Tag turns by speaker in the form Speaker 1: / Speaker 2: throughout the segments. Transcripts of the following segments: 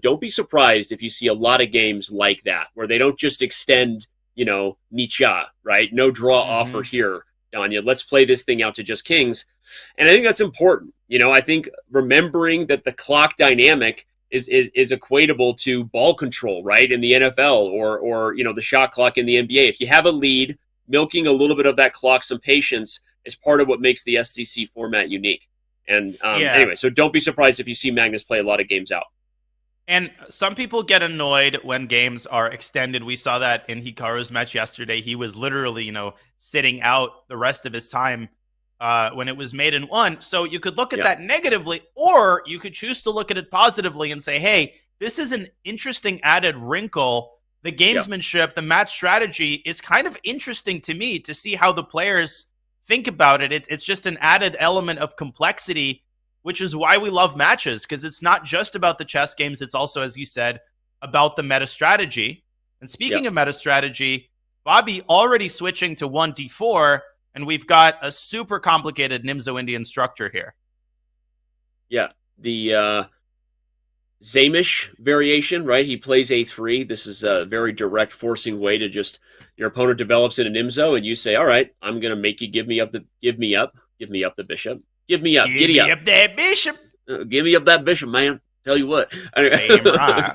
Speaker 1: don't be surprised if you see a lot of games like that, where they don't just extend, Nicha, right? No draw offer here, Danya. Let's play this thing out to just kings. And I think that's important. I think remembering that the clock dynamic is equatable to ball control, right? In the NFL or the shot clock in the NBA. If you have a lead, milking a little bit of that clock, some patience is part of what makes the SCC format unique. And anyway, so don't be surprised if you see Magnus play a lot of games out.
Speaker 2: And some people get annoyed when games are extended. We saw that in Hikaru's match yesterday. He was literally, sitting out the rest of his time when it was made in one. So you could look at that negatively, or you could choose to look at it positively and say, hey, this is an interesting added wrinkle. The gamesmanship, the match strategy is kind of interesting to me to see how the players think about it. It's just an added element of complexity, which is why we love matches, because it's not just about the chess games. It's also, as you said, about the meta strategy. And speaking of meta strategy, Bobby already switching to 1d4, and we've got a super complicated Nimzo Indian structure here.
Speaker 1: Yeah, the Zamish variation, right? He plays a3. This is a very direct forcing way to just, your opponent develops in a Nimzo, and you say, all right, I'm going to make you give me up the bishop. Give me up. Giddy up.
Speaker 2: Give me up that bishop.
Speaker 1: Give me up that bishop, man. Tell you what.
Speaker 2: Damn right.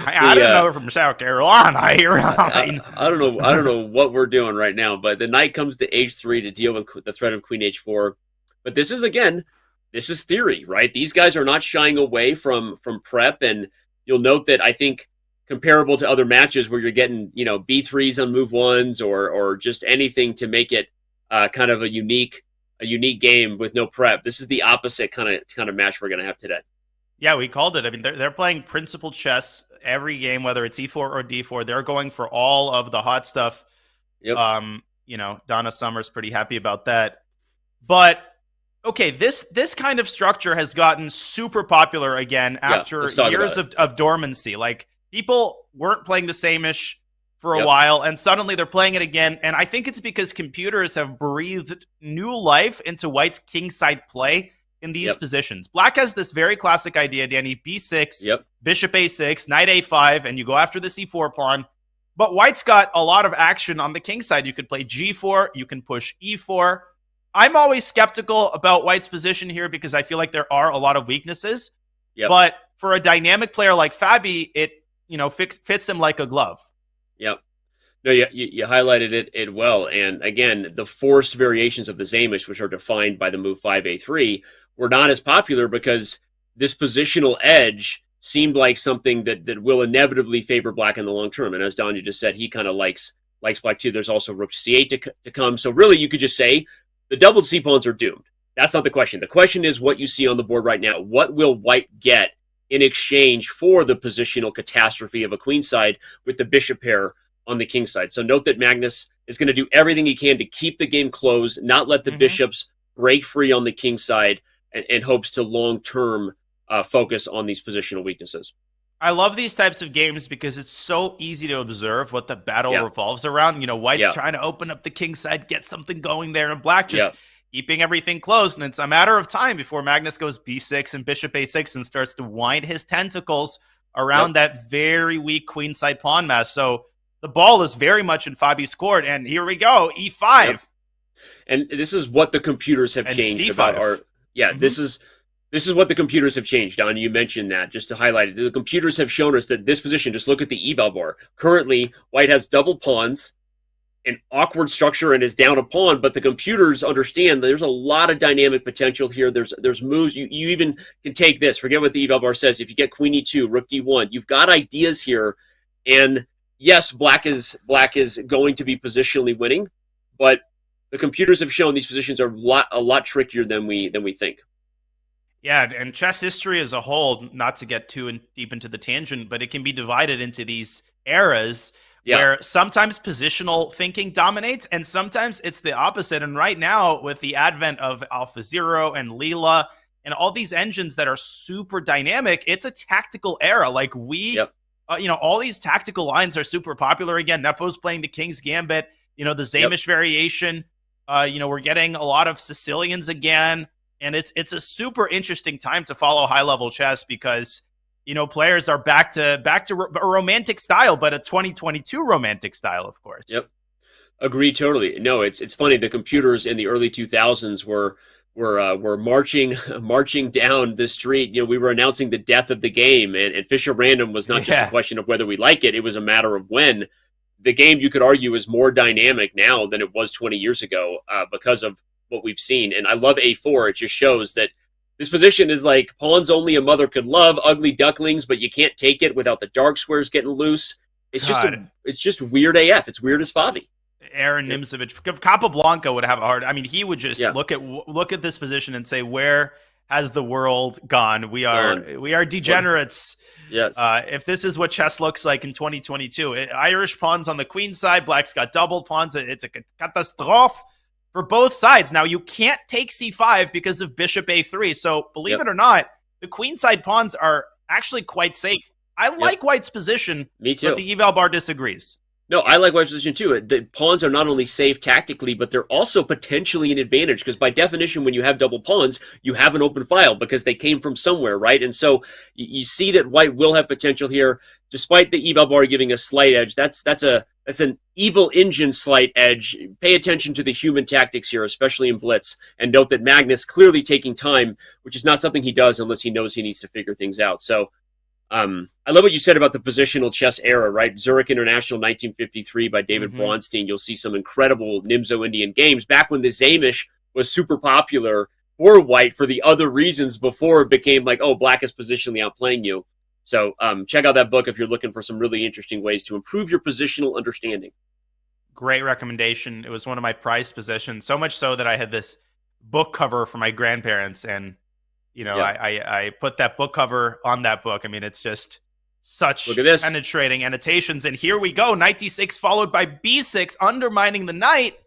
Speaker 2: I don't know from South Carolina here.
Speaker 1: I don't know what we're doing right now, but the knight comes to h3 to deal with the threat of queen h4. But this is theory, right? These guys are not shying away from prep, and you'll note that I think comparable to other matches where you're getting, b3s on move ones or just anything to make it kind of a unique game with no prep. This is the opposite kind of match we're going to have today.
Speaker 2: Yeah, we called it. I mean, they're playing principal chess every game, whether it's e4 or d4. They're going for all of the hot stuff.
Speaker 1: Yep.
Speaker 2: Donna Summer's pretty happy about that. But okay, this kind of structure has gotten super popular again after years of dormancy. Like, people weren't playing the same-ish for a while, and suddenly they're playing it again. And I think it's because computers have breathed new life into White's kingside play in these positions. Black has this very classic idea, Danny, b6, bishop a6, knight a5, and you go after the c4 pawn. But White's got a lot of action on the king side. You could play g4, you can push e4. I'm always skeptical about White's position here because I feel like there are a lot of weaknesses. But for a dynamic player like Fabi, it fits him like a glove.
Speaker 1: Yep. No, you highlighted it well. And again, the forced variations of the Zamish, which are defined by the move 5a3, were not as popular because this positional edge seemed like something that will inevitably favor Black in the long term. And as Danya just said, he kind of likes Black too. There's also Rook c8 to come. So really, you could just say the doubled c-pawns are doomed. That's not the question. The question is what you see on the board right now. What will White get in exchange for the positional catastrophe of a queenside with the bishop pair on the king side? So note that Magnus is going to do everything he can to keep the game closed, not let the bishops break free on the king side, and hopes to long-term focus on these positional weaknesses.
Speaker 2: I love these types of games because it's so easy to observe what the battle revolves around. White's trying to open up the king side, get something going there, and Black just keeping everything closed. And it's a matter of time before Magnus goes b6 and bishop a6 and starts to wind his tentacles around that very weak queenside pawn mass. So the ball is very much in Fabi's court. And here we go, e5.
Speaker 1: And this is what the computers have changed
Speaker 2: d5.
Speaker 1: about our... This is what the computers have changed, Don. You mentioned that, just to highlight it. The computers have shown us that this position, just look at the eval bar. Currently, White has double pawns, an awkward structure, and is down a pawn, but the computers understand that there's a lot of dynamic potential here. There's moves. You even can take this. Forget what the eval bar says. If you get queen e2, rook d1, you've got ideas here. And yes, black is going to be positionally winning, but the computers have shown these positions are a lot trickier than we think.
Speaker 2: Yeah, and chess history as a whole, not to get too deep into the tangent, but it can be divided into these eras where sometimes positional thinking dominates and sometimes it's the opposite. And right now, with the advent of AlphaZero and Leela and all these engines that are super dynamic, it's a tactical era. Like all these tactical lines are super popular again. Nepo's playing the King's Gambit, the Zamish variation. We're getting a lot of Sicilians again. And it's a super interesting time to follow high-level chess because players are back to a romantic style, but a 2022 romantic style, of course.
Speaker 1: Yep. Agreed totally. No, it's funny. The computers in the early 2000s were marching down the street. We were announcing the death of the game, and Fisher Random was not just a question of whether we like it. It was a matter of when. The game, you could argue, is more dynamic now than it was 20 years ago because of what we've seen. And I love A4. It just shows that this position is like pawns only a mother could love, ugly ducklings, but you can't take it without the dark squares getting loose. It's just weird AF. It's weird as Fabi.
Speaker 2: Aaron Nimzovich, Capablanca would have a hard. I mean, he would just look at this position and say, "Where has the world gone? We are degenerates."
Speaker 1: Yes.
Speaker 2: If this is what chess looks like in 2022, Irish pawns on the queen side, black's got doubled pawns. It's a catastrophe for both sides. Now you can't take c5 because of bishop a3. So believe it or not, the queen side pawns are actually quite safe. I like White's position.
Speaker 1: Me too.
Speaker 2: But the eval bar disagrees.
Speaker 1: No, I like White's position too. The pawns are not only safe tactically, but they're also potentially an advantage because by definition, when you have double pawns, you have an open file because they came from somewhere, right? And so you see that White will have potential here, despite the eval bar giving a slight edge. That's an evil engine slight edge. Pay attention to the human tactics here, especially in blitz, and note that Magnus clearly taking time, which is not something he does unless he knows he needs to figure things out. So. I love what you said about the positional chess era, right? Zurich International 1953 by David Braunstein. You'll see some incredible Nimzo Indian games back when the Zamish was super popular for White for the other reasons before it became like, oh, black is positionally outplaying you. So check out that book if you're looking for some really interesting ways to improve your positional understanding.
Speaker 2: Great recommendation. It was one of my prized possessions, so much so that I had this book cover for my grandparents, and I put that book cover on that book. I mean, it's just such penetrating annotations. And here we go. Knight d6 followed by b6, undermining the knight.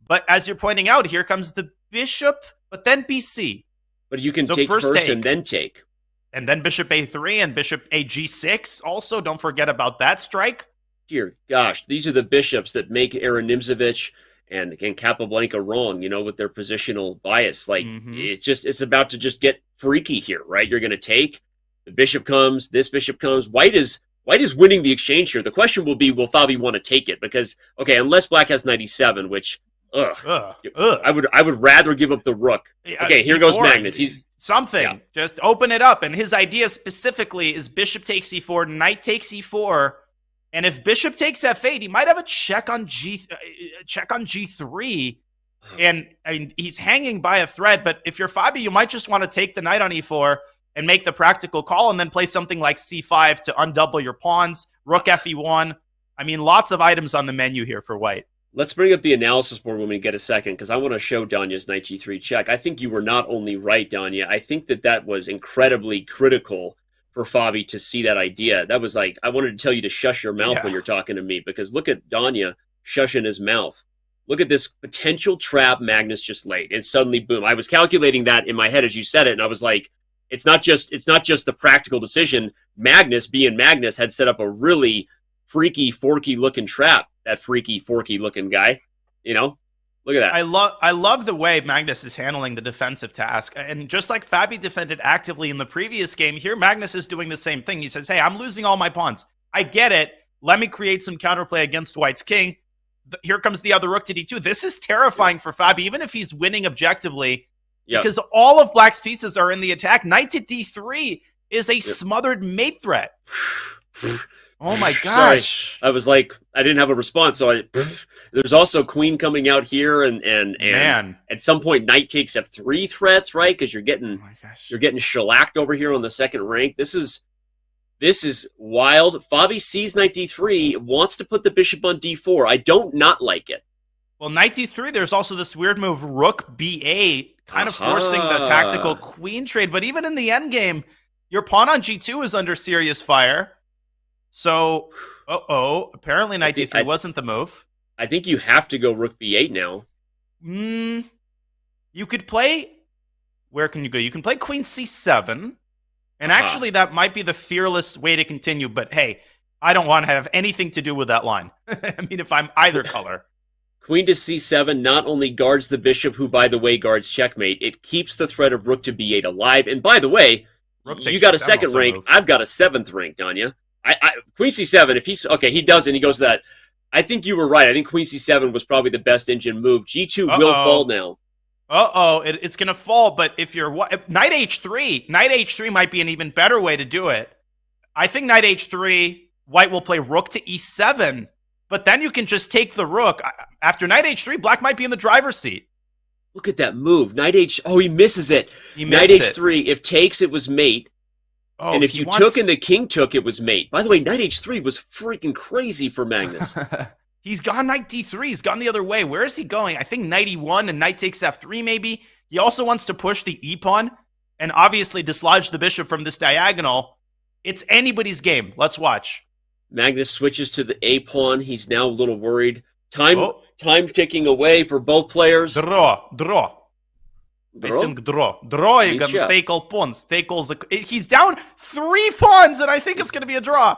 Speaker 2: But as you're pointing out, here comes the bishop, but then bc.
Speaker 1: But you can take first and then take.
Speaker 2: And then bishop a3 and bishop a g6. Also, don't forget about that strike.
Speaker 1: Dear gosh, these are the bishops that make Aaron Nimzovich and Capablanca wrong, with their positional bias. Like, it's about to just get freaky here, right? You're going to take, the bishop comes, this bishop comes. White is winning the exchange here. The question will be, will Fabi want to take it? Because, okay, unless black has 97, which, I would rather give up the rook. Okay, here goes Magnus. He's
Speaker 2: something. Just open it up. And his idea specifically is bishop takes e4, knight takes e4. And if bishop takes f8, he might have a check on g3. And I mean, he's hanging by a thread. But if you're Fabi, you might just want to take the knight on e4 and make the practical call and then play something like c5 to undouble your pawns, rook fe1. I mean, lots of items on the menu here for White.
Speaker 1: Let's bring up the analysis board when we get a second, because I want to show Danya's knight g3 check. I think you were not only right, Danya. I think that was incredibly critical for Fabi to see that idea. That was like, I wanted to tell you to shush your mouth when you're talking to me, because look at Danya shushing his mouth. Look at this potential trap Magnus just laid, and suddenly, boom. I was calculating that in my head as you said it, and I was like, it's not just the practical decision. Magnus, being Magnus, had set up a really freaky, forky-looking trap, that freaky, forky-looking guy. Look at that.
Speaker 2: I love the way Magnus is handling the defensive task. And just like Fabi defended actively in the previous game, here Magnus is doing the same thing. He says, hey, I'm losing all my pawns. I get it. Let me create some counterplay against White's king. Here comes the other rook to d2. This is terrifying for Fabi, even if he's winning objectively, because all of Black's pieces are in the attack. Knight to d3 is a smothered mate threat. Oh my gosh.
Speaker 1: Sorry. I was like, I didn't have a response. So there's also queen coming out here, and
Speaker 2: Man.
Speaker 1: At some point knight takes f3 threats, right? Because you're getting shellacked over here on the second rank. This is wild. Fabi sees knight d3, wants to put the bishop on d4. I don't not like it.
Speaker 2: Well, knight d3, there's also this weird move, rook b8, kind of forcing the tactical queen trade. But even in the endgame, your pawn on g2 is under serious fire. So, apparently knight d3 wasn't the move.
Speaker 1: I think you have to go rook b8 now.
Speaker 2: You could play... Where can you go? You can play queen c7. And actually, that might be the fearless way to continue. But hey, I don't want to have anything to do with that line. I mean, if I'm either color.
Speaker 1: Queen to c7 not only guards the bishop, who, by the way, guards checkmate, it keeps the threat of rook to b8 alive. And by the way,
Speaker 2: Rook takes
Speaker 1: You got a
Speaker 2: C7
Speaker 1: second
Speaker 2: also
Speaker 1: rank.
Speaker 2: move.
Speaker 1: I've got a 7th rank, Danya. Queen C7, if he's okay, he doesn't. He goes to that. I think you were right. I think Queen C7 was probably the best engine move. G2 will fall now.
Speaker 2: It's going to fall, but if you're Knight H3 might be an even better way to do it. I think Knight H3, White will play Rook to E7, but then you can just take the Rook. After Knight H3, Black might be in the driver's seat.
Speaker 1: Look at that move. Knight H. Oh, he misses it. Knight H3. If takes, it was mate. Oh, and if you took and the king took, it was mate. By the way, Knight H3 was freaking crazy for Magnus.
Speaker 2: He's gone Knight D3. He's gone the other way. Where is he going? I think Knight E1 and Knight takes F3 maybe. He also wants to push the E-pawn and obviously dislodge the bishop from this diagonal. It's anybody's game. Let's watch.
Speaker 1: Magnus switches to the A-pawn. He's now a little worried. Time ticking away for both players.
Speaker 2: Draw. Draw, you can take all pawns. He's down 3 pawns, and I think it's going to be a draw.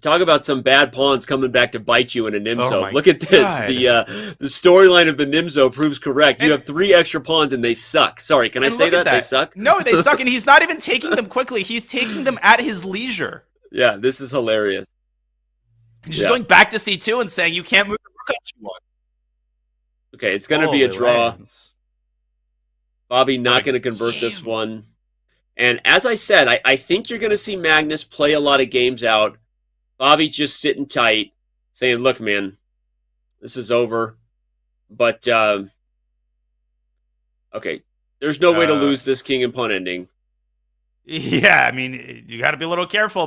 Speaker 1: Talk about some bad pawns coming back to bite you in a Nimzo. Look at this. The storyline of the Nimzo proves correct. You have 3 extra pawns, and they suck. Sorry, can I say that? They suck?
Speaker 2: No, they suck, and he's not even taking them quickly. He's taking them at his leisure.
Speaker 1: Yeah, this is hilarious.
Speaker 2: He's just going back to C2 and saying, you can't move the rook on C1.
Speaker 1: Okay, it's going to be a draw. Bobby not going to convert this one. And as I said, I think you're going to see Magnus play a lot of games out. Bobby just sitting tight, saying, look, man, this is over. But, okay, there's no way to lose this king and pawn ending.
Speaker 2: Yeah, I mean, you got to be a little careful.